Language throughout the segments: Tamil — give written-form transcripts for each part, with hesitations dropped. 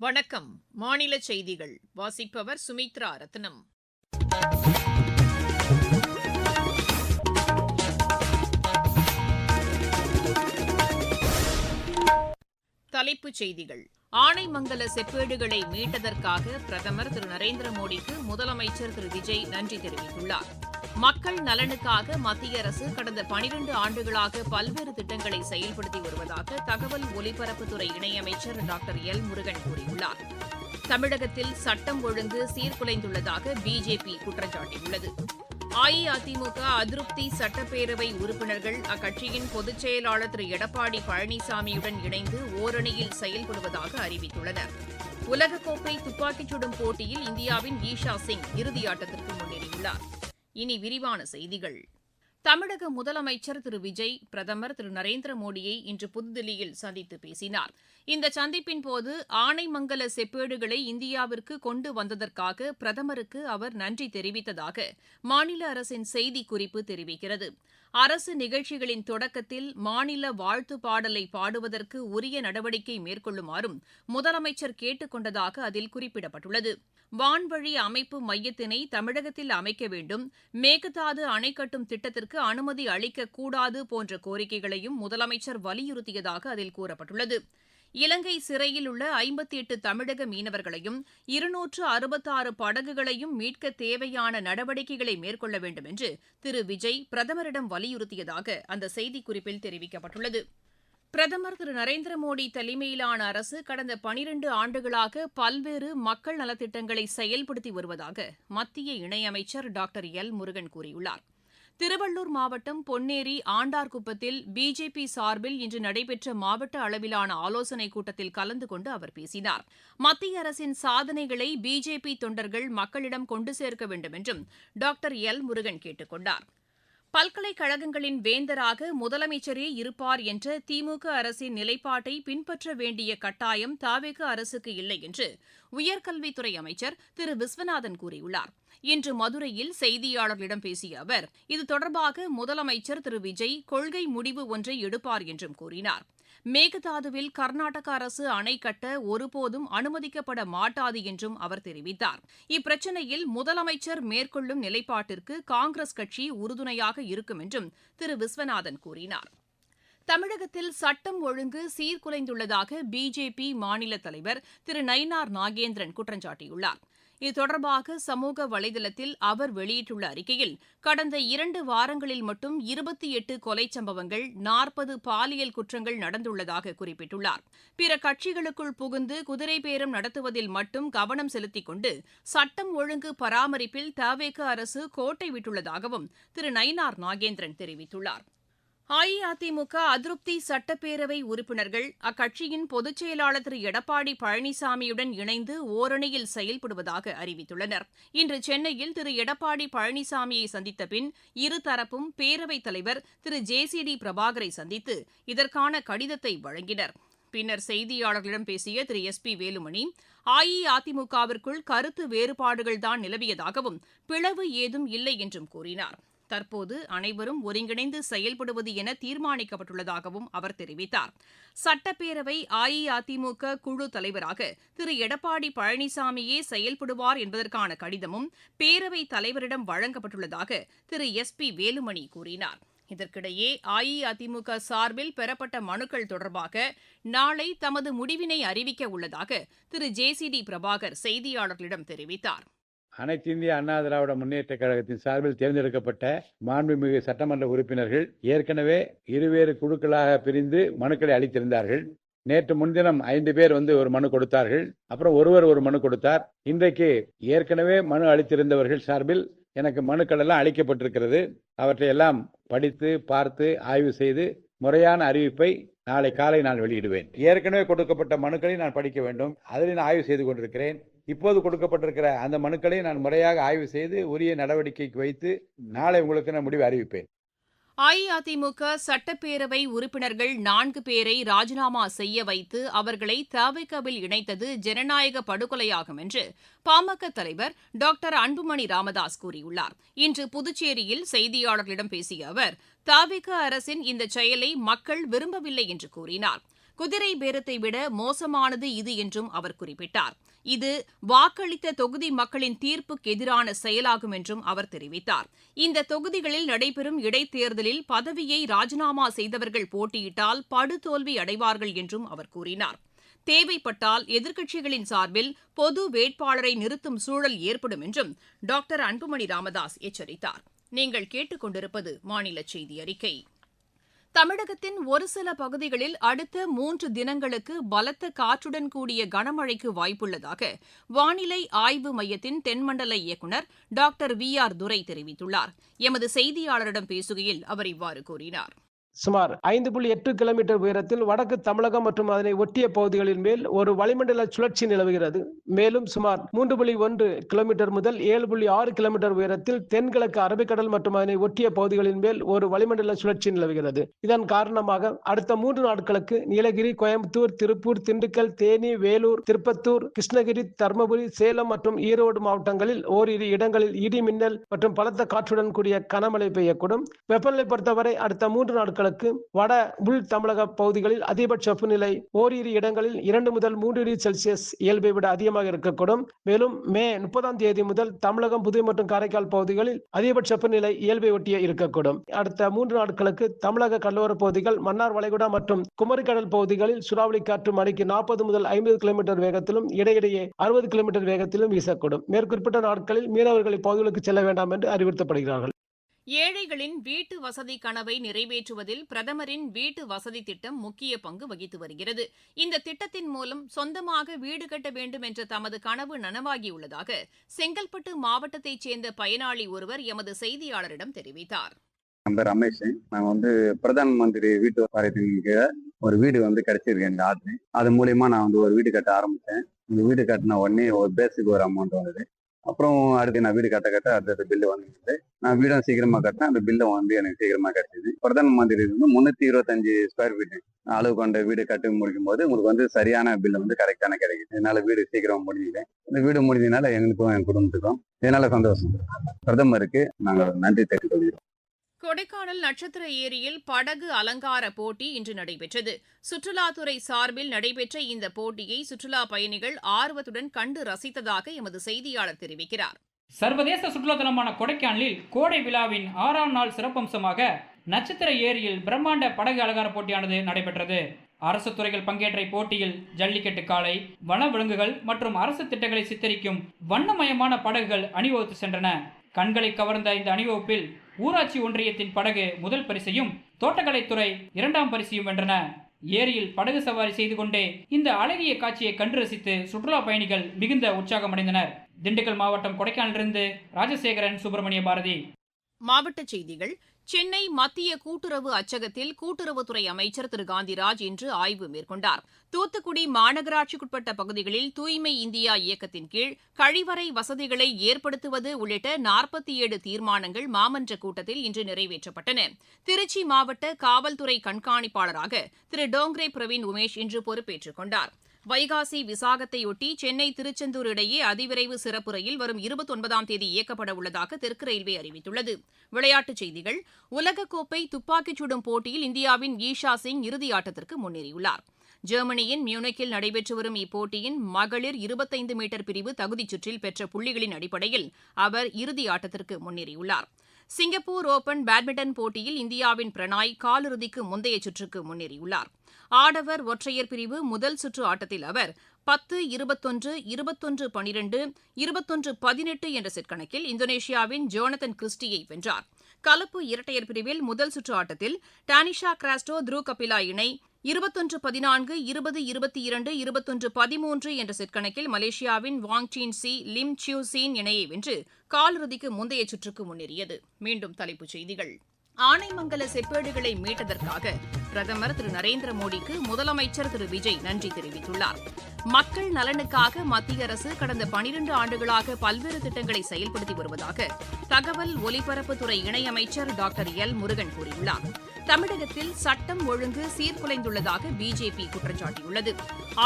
வணக்கம். மாநில செய்திகள் வாசிப்பவர் சுமித்ரா ரத்னம். தலைப்புச் செய்திகள். ஆனைமங்கல செப்பேடுகளை மீட்டதற்காக பிரதமர் திரு நரேந்திர மோடிக்கு முதலமைச்சர் திரு விஜய் நன்றி தெரிவித்துள்ளார். மக்கள் நலனுக்காக மத்திய அரசு கடந்த 12 ஆண்டுகளாக பல்வேறு திட்டங்களை செயல்படுத்தி வருவதாக தகவல் ஒலிபரப்புத்துறை இணையமைச்சர் டாக்டர் எல் முருகன் கூறியுள்ளார். தமிழகத்தில் சட்டம் ஒழுங்கு சீர்குலைந்துள்ளதாக பிஜேபி குற்றம் சாட்டியுள்ளது. அஇஅதிமுக அதிருப்தி சட்டப்பேரவை உறுப்பினர்கள் அக்கட்சியின் பொதுச் செயலாளர் திரு எடப்பாடி பழனிசாமியுடன் இணைந்து ஓரணியில் செயல்படுவதாக அறிவித்துள்ளனர். உலகக்கோப்பை துப்பாக்கிச் சுடும் போட்டியில் இந்தியாவின் ஈஷா சிங் இறுதியாட்டத்திற்கு முன்னேறியுள்ளார். இனி விரிவான செய்திகள். தமிழக முதலமைச்சர் திரு விஜய் பிரதமர் திரு நரேந்திர மோடியை இன்று புதுதில்லியில் சந்தித்து பேசினார். இந்த சந்திப்பின்போது ஆனைமங்கல செப்பேடுகளை இந்தியாவிற்கு கொண்டு வந்ததற்காக பிரதமருக்கு அவர் நன்றி தெரிவித்ததாக மாநில அரசின் செய்திக்குறிப்பு தெரிவிக்கிறது. அரசு நிகழ்ச்சிகளின் தொடக்கத்தில் மாநில வாழ்த்து பாடலை பாடுவதற்கு உரிய நடவடிக்கை மேற்கொள்ளுமாறும் முதலமைச்சர் கேட்டுக் கொண்டதாக அதில் குறிப்பிடப்பட்டுள்ளது. வான்வழி அமைப்பு மையத்தினை தமிழகத்தில் அமைக்க வேண்டும், மேகதாது அணை கட்டும் திட்டத்திற்கு அனுமதி அளிக்கக்கூடாது போன்ற கோரிக்கைகளையும் முதலமைச்சர் வலியுறுத்தியதாக அதில் கூறப்பட்டுள்ளது. இலங்கை சிறையில் உள்ள 58 தமிழக மீனவர்களையும் 266 படகுகளையும் மீட்க தேவையான நடவடிக்கைகளை மேற்கொள்ள வேண்டும் என்று திரு விஜய் பிரதமரிடம் வலியுறுத்தியதாக அந்த செய்திக்குறிப்பில் தெரிவிக்கப்பட்டுள்ளது. பிரதமர் திரு நரேந்திர மோடி தலைமையிலான அரசு கடந்த 12 ஆண்டுகளாக பல்வேறு மக்கள் நலத்திட்டங்களை செயல்படுத்தி வருவதாக மத்திய இணையமைச்சர் டாக்டர் எல் முருகன் கூறியுள்ளார். திருவள்ளூர் மாவட்டம் பொன்னேரி ஆண்டார்குப்பத்தில் பிஜேபி சார்பில் இன்று நடைபெற்ற மாவட்ட அளவிலான ஆலோசனைக் கூட்டத்தில் கலந்து கொண்டு அவர் பேசினார். மத்திய அரசின் சாதனைகளை பிஜேபி தொண்டர்கள் மக்களிடம் கொண்டு சேர்க்க வேண்டும் என்றும் டாக்டர் எல் முருகன் கேட்டுக் கொண்டார். பல்கலைக்கழகங்களின் வேந்தராக முதலமைச்சரே இருப்பார் என்ற திமுக அரசின் நிலைப்பாட்டை பின்பற்ற வேண்டிய கட்டாயம் தவிக அரசுக்கு இல்லை என்று உயர்கல்வித்துறை அமைச்சர் திரு விஸ்வநாதன் கூறியுள்ளார். இன்று மதுரையில் செய்தியாளர்களிடம் பேசிய அவர் இது தொடர்பாக முதலமைச்சர் திரு விஜய் கொள்கை முடிவு ஒன்றை எடுப்பார் என்றும் கூறினார். மேகதாதுவில் கர்நாடக அரசு அணை கட்ட ஒருபோதும் அனுமதிக்கப்பட மாட்டாது என்றும் அவர் தெரிவித்தார். இப்பிரச்சினையில் முதலமைச்சர் மேற்கொள்ளும் நிலைப்பாட்டிற்கு காங்கிரஸ் கட்சி உறுதுணையாக இருக்கும் என்றும் திரு விஸ்வநாதன் கூறினார். தமிழகத்தில் சட்டம் ஒழுங்கு சீர்குலைந்துள்ளதாக பிஜேபி மாநில தலைவர் திரு நயினார் நாகேந்திரன் குற்றம் சாட்டியுள்ளார். இது தொடர்பாக சமூக வலைதளத்தில் அவர் வெளியிட்டுள்ள அறிக்கையில் கடந்த 2 வாரங்களில் மட்டும் 28 கொலை சம்பவங்கள், 40 பாலியல் குற்றங்கள் நடந்துள்ளதாக குறிப்பிட்டுள்ளார். பிற கட்சிகளுக்குள் புகுந்து குதிரை பேரம் நடத்துவதில் மட்டும் கவனம் செலுத்திக் கொண்டு சட்டம் ஒழுங்கு பராமரிப்பில் தவிக அரசு கோட்டை விட்டுள்ளதாகவும் திரு நயினார் நாகேந்திரன் தெரிவித்துள்ளார். அஇஅதிமுக அதிருப்தி சட்டப்பேரவை உறுப்பினர்கள் அக்கட்சியின் பொதுச் செயலாளர் திரு எடப்பாடி பழனிசாமியுடன் இணைந்து ஓரணியில் செயல்படுவதாக அறிவித்துள்ளனர். இன்று சென்னையில் திரு எடப்பாடி பழனிசாமியை சந்தித்த பின் இருதரப்பும் பேரவைத் தலைவர் திரு ஜே.சி.டி. பிரபாகரை சந்தித்து இதற்கான கடிதத்தை வழங்கினர். பின்னர் செய்தியாளர்களிடம் பேசிய திரு எஸ்.பி. வேலுமணி, அஇஅதிமுகவிற்குள் கருத்து வேறுபாடுகள்தான் நிலவியதாகவும் பிளவு ஏதும் இல்லை என்றும் கூறினார். தற்போது அனைவரும் ஒருங்கிணைந்து செயல்படுவது என தீர்மானிக்கப்பட்டுள்ளதாகவும் அவர் தெரிவித்தார். சட்டப்பேரவை அஇஅதிமுக குழு தலைவராக திரு எடப்பாடி பழனிசாமியே செயல்படுவார் என்பதற்கான கடிதமும் பேரவைத் தலைவரிடம் வழங்கப்பட்டுள்ளதாக திரு எஸ்.பி. வேலுமணி கூறினார். இதற்கிடையே அஇஅதிமுக சார்பில் பெறப்பட்ட மனுக்கள் தொடர்பாக நாளை தமது முடிவினை அறிவிக்க உள்ளதாக திரு ஜே.சி.டி. பிரபாகர் செய்தியாளர்களிடம் தெரிவித்தார். அனைத்து இந்திய அண்ணா திராவிட முன்னேற்ற கழகத்தின் சார்பில் தேர்ந்தெடுக்கப்பட்ட மாண்புமிகு சட்டமன்ற உறுப்பினர்கள் ஏற்கனவே இருவேறு குழுக்களாக பிரிந்து மனுக்களை அளித்திருந்தார்கள். நேற்று முன்தினம் 5 பேர் ஒரு மனு கொடுத்தார்கள். அப்புறம் ஒருவர் ஒரு மனு கொடுத்தார். இன்றைக்கு ஏற்கனவே மனு அளித்திருந்தவர்கள் சார்பில் எனக்கு மனுக்கள் எல்லாம் அளிக்கப்பட்டிருக்கிறது. அவற்றை எல்லாம் படித்து பார்த்து ஆய்வு செய்து முறையான அறிவிப்பை நாளை காலை நான் வெளியிடுவேன். ஏற்கனவே கொடுக்கப்பட்ட மனுக்களை நான் படிக்க வேண்டும். அதில் நான் ஆய்வு செய்து கொண்டிருக்கிறேன். இப்போது கொடுக்கப்பட்டிருக்கிற அந்த மனுக்களை நான் முறையாக ஆய்வு செய்து உரிய நடவடிக்கைக்கு வைத்து நாளை உங்களுக்கு நான் முடிவு அறிவிப்பேன். அஇஅதிமுக சட்டப்பேரவை உறுப்பினர்கள் 4 பேரை ராஜினாமா செய்ய வைத்து அவர்களை தவிகவில் இணைத்தது ஜனநாயக படுகொலையாகும் என்று பாமக தலைவர் டாக்டர் அன்புமணி ராமதாஸ் கூறியுள்ளார். இன்று புதுச்சேரியில் செய்தியாளர்களிடம் பேசிய அவர் தவிக அரசின் இந்த செயலை மக்கள் விரும்பவில்லை என்று கூறினார். குதிரை பேரத்தை விட மோசமானது இது என்றும் அவர் குறிப்பிட்டார். இது வாக்களித்த தொகுதி மக்களின் தீர்ப்புக்கு எதிரான செயலாகும் என்றும் அவர் தெரிவித்தார். இந்த தொகுதிகளில் நடைபெறும் இடைத்தேர்தலில் பதவியை ராஜினாமா செய்தவர்கள் போட்டியிட்டால் படுதோல்வி அடைவார்கள் என்றும் அவர் கூறினார். தேவைப்பட்டால் எதிர்க்கட்சிகளின் சார்பில் பொது வேட்பாளரை நிறுத்தும் சூழல் ஏற்படும் என்றும் டாக்டர் அன்புமணி ராமதாஸ் எச்சரித்தார். நீங்கள் கேட்டுக்கொண்டிருப்பது மாநில செய்தி அறிக்கை. தமிழகத்தின் ஒரு சில பகுதிகளில் அடுத்த 3 தினங்களுக்கு பலத்த காற்றுடன் கூடிய கனமழைக்கு வாய்ப்புள்ளதாக வானிலை ஆய்வு மையத்தின் தென்மண்டல இயக்குநர் டாக்டர் VR துரை தெரிவித்துள்ளார். எமது செய்தியாளரிடம் பேசுகையில் அவர் இவ்வாறு கூறினார். சுமார் 5.8 கிலோமீட்டர் உயரத்தில் வடக்கு தமிழகம் மற்றும் அதனை ஒட்டிய பகுதிகளின் மேல் ஒரு வளிமண்டல சுழற்சி நிலவுகிறது. மேலும் சுமார் 3.1 கிலோமீட்டர் முதல் 7.6 கிலோமீட்டர் உயரத்தில் தென்கிழக்கு அரபிக்கடல் மற்றும் அதனை ஒட்டிய பகுதிகளின் மேல் ஒரு வளிமண்டல சுழற்சி நிலவுகிறது. இதன் காரணமாக அடுத்த 3 நாட்களுக்கு நீலகிரி, கோயம்புத்தூர், திருப்பூர், திண்டுக்கல், தேனி, வேலூர், திருப்பத்தூர், கிருஷ்ணகிரி, தர்மபுரி, சேலம் மற்றும் ஈரோடு மாவட்டங்களில் ஓரிரு இடங்களில் இடி மின்னல் மற்றும் பலத்த காற்றுடன் கூடிய கனமழை பெய்யக்கூடும். வெப்பநிலை பொறுத்தவரை அடுத்த 3 நாட்கள் வட உள் தமிழக பகுதிகளில் அதிகபட்ச வெப்பநிலை ஓரிரு இடங்களில் 2 முதல் 3 டிகிரி செல்சியஸ் இயல்பை விட அதிகமாக இருக்கக்கூடும். மேலும் மே 30ஆம் தேதி முதல் தமிழகம், புதுவை மற்றும் காரைக்கால் பகுதிகளில் அதிகபட்ச வெப்பநிலை இயல்பை ஒட்டிய இருக்கக்கூடும். அடுத்த 3 நாட்களுக்கு தமிழக கடலோர பகுதிகள், மன்னார் வளைகுடா மற்றும் குமரிக்கடல் பகுதிகளில் சூறாவளி காற்று மணிக்கு 40 முதல் 50 கிலோமீட்டர் வேகத்திலும் இடையிடையே 60 கிலோமீட்டர் வேகத்திலும் வீசக்கூடும். மேற்குறிப்பிட்ட நாட்களில் மீனவர்கள் இப்பகுதிகளுக்கு செல்ல வேண்டாம் என்று அறிவுறுத்தப்படுகிறார்கள். ஏழைகளின் வீட்டு வசதி கனவை நிறைவேற்றுவதில் பிரதமரின் வீட்டு வசதி திட்டம் முக்கிய பங்கு வகித்து வருகிறது. இந்த திட்டத்தின் மூலம் சொந்தமாக வீடு கட்ட வேண்டும் என்ற தமது கனவு நனவாகியுள்ளதாக செங்கல்பட்டு மாவட்டத்தைச் சேர்ந்த பயனாளி ஒருவர் எமது செய்தியாளரிடம் தெரிவித்தார். என் பேர் ரமேஷ். நான் பிரதான் மந்திரி வீட்டு வாரியத்தின் கீழே ஒரு வீடு கிடைச்சிருக்கு எங்க ஆர்டர். அது மூலியமா நான் ஒரு வீடு கட்ட ஆரம்பிச்சேன். இந்த வீடு கட்டின உடனே ஒரு பேஸுக்கு ஒரு அமௌண்ட் வந்தது. அப்புறம் அடுத்து நான் வீடு கட்ட அடுத்த பில்லு வந்துட்டு நான் வீடும் சீக்கிரமா கட்டினேன். அந்த பில்லும் எனக்கு சீக்கிரமா கிடைச்சிது. பிரதான் மந்திரி 325 ஸ்கொயர் ஃபீட் அளவு கொண்ட வீடு கட்டி முடிக்கும் போது உங்களுக்கு சரியான பில்லு கரெக்டான கிடைக்குது. இதனால வீடு சீக்கிரமா முடிஞ்சுது. இந்த வீடு முடிஞ்சதுனால எங்களுக்கும் என் குடும்பத்துக்கும் இதனால சந்தோஷம். பிரதமருக்கு நாங்கள் நன்றி தெரிவித்துக் கொள்கிறோம். கொடைக்கானல் நட்சத்திர ஏரியில் படகு அலங்கார போட்டி இன்று நடைபெற்றது. சுற்றுலாத்துறை சார்பில் நடைபெற்ற இந்த போட்டியை சுற்றுலா பயணிகள் ஆர்வத்துடன் கண்டு ரசித்ததாக எமது செய்தியாளர் தெரிவிக்கிறார். சர்வதேச சுற்றுலாத்தலமான கொடைக்கானலில் கோடை விழாவின் 6ஆம் நாள் சிறப்பம்சமாக நட்சத்திர ஏரியில் பிரம்மாண்ட படகு அலங்கார போட்டியானது நடைபெற்றது. அரசு துறைகள் பங்கேற்ற போட்டியில் ஜல்லிக்கட்டு காளை, வன விலங்குகள் மற்றும் அரசு திட்டங்களை சித்தரிக்கும் வண்ணமயமான படகுகள் அணிவகுத்து சென்றன. கண்களை கவர்ந்த இந்த அணிவகுப்பில் ஊராட்சி ஒன்றியத்தின் படகு முதல் பரிசையும், தோட்டக்கலைத்துறை 2ஆம் பரிசையும் வென்றன. ஏரியில் படகு சவாரி செய்து கொண்டே இந்த அழகிய காட்சியை கண்டு ரசித்து சுற்றுலா பயணிகள் மிகுந்த உற்சாகமடைந்தனர். திண்டுக்கல் மாவட்டம் கொடைக்கானலிருந்து ராஜசேகரன், சுப்பிரமணிய பாரதி. மாவட்டச் செய்திகள். சென்னை மத்திய கூட்டுறவு அச்சகத்தில் கூட்டுறவுத்துறை அமைச்சர் திரு காந்திராஜ் இன்று ஆய்வு மேற்கொண்டார். தூத்துக்குடி மாநகராட்சிக்குட்பட்ட பகுதிகளில் தூய்மை இந்தியா இயக்கத்தின் கீழ் கழிவறை வசதிகளை ஏற்படுத்துவது உள்ளிட்ட 47 தீர்மானங்கள் மாமன்ற கூட்டத்தில் இன்று நிறைவேற்றப்பட்டன. திருச்சி மாவட்ட காவல்துறை கண்காணிப்பாளராக திரு டோங்ரே பிரவீன் உமேஷ் இன்று பொறுப்பேற்றுக் கொண்டார். வைகாசி விசாகத்தையொட்டி சென்னை திருச்செந்தூர் இடையே அதிவிரைவு சிறப்பு ரயில் வரும் 29ஆம் தேதி இயக்கப்பட உள்ளதாக தெற்கு ரயில்வே அறிவித்துள்ளது. விளையாட்டுச் செய்திகள். உலகக்கோப்பை துப்பாக்கிச் சுடும் போட்டியில் இந்தியாவின் ஈஷா சிங் இறுதியாட்டத்திற்கு முன்னேறியுள்ளார். ஜெர்மனியின் மியூனிக்கில் நடைபெற்று வரும் இப்போட்டியின் மகளிர் 25 மீட்டர் பிரிவு தகுதிச் சுற்றில் பெற்ற புள்ளிகளின் அடிப்படையில் அவர் இறுதியாட்டத்திற்கு முன்னேறியுள்ளார். சிங்கப்பூர் ஓபன் பேட்மிண்டன் போட்டியில் இந்தியாவின் பிரணாய் காலிறுதிக்கு முந்தைய சுற்றுக்கு முன்னேறியுள்ளார். ஆடவர் ஒற்றையர் பிரிவு முதல் சுற்று ஆட்டத்தில் அவர் 10-21, 21-12, 21-18 என்ற செட் கணக்கில் இந்தோனேஷியாவின் ஜோனதன் கிறிஸ்டியை வென்றார். கலப்பு இரட்டையர் பிரிவில் முதல் சுற்று ஆட்டத்தில் டானிஷா கிராஸ்டோ, த்ரூ கபிலா இணை 21-14, 20-22, 21-13 என்ற செட் கணக்கில் மலேசியாவின் Wang Sin Chi, Lim Chiew Sien இணையை வென்று காலிறுதிக்கு முந்தைய சுற்றுக்கு முன்னேறியது. மீண்டும் தலைப்புச் செய்திகள். ஆனைமங்கல செப்பேடுகளை மீட்டதற்காக பிரதமர் திரு நரேந்திர மோடிக்கு முதலமைச்சர் திரு விஜய் நன்றி தெரிவித்துள்ளார். மக்கள் நலனுக்காக மத்திய அரசு கடந்த 12 ஆண்டுகளாக பல்வேறு திட்டங்களை செயல்படுத்தி வருவதாக தகவல் ஒலிபரப்புத்துறை இணையமைச்சர் டாக்டர் எல் முருகன் கூறியுள்ளார். தமிழகத்தில் சட்டம் ஒழுங்கு சீர்குலைந்துள்ளதாக பிஜேபி குற்றம் சாட்டியுள்ளது.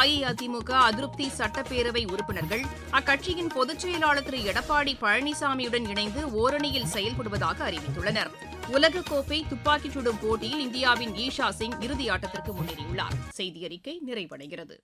அஇஅதிமுக அதிருப்தி சட்டப்பேரவை உறுப்பினர்கள் அக்கட்சியின் பொதுச் செயலாளர் திரு எடப்பாடி பழனிசாமியுடன் இணைந்து ஓரணியில் செயல்படுவதாக அறிவித்துள்ளனர். உலகக்கோப்பை துப்பாக்கிச் சுடும் போட்டியில் இந்தியாவின் ஈஷா சிங் இறுதி ஆட்டத்திற்கு முன்னேறியுள்ளார். செய்தியறிக்கை நிறைவடைகிறது.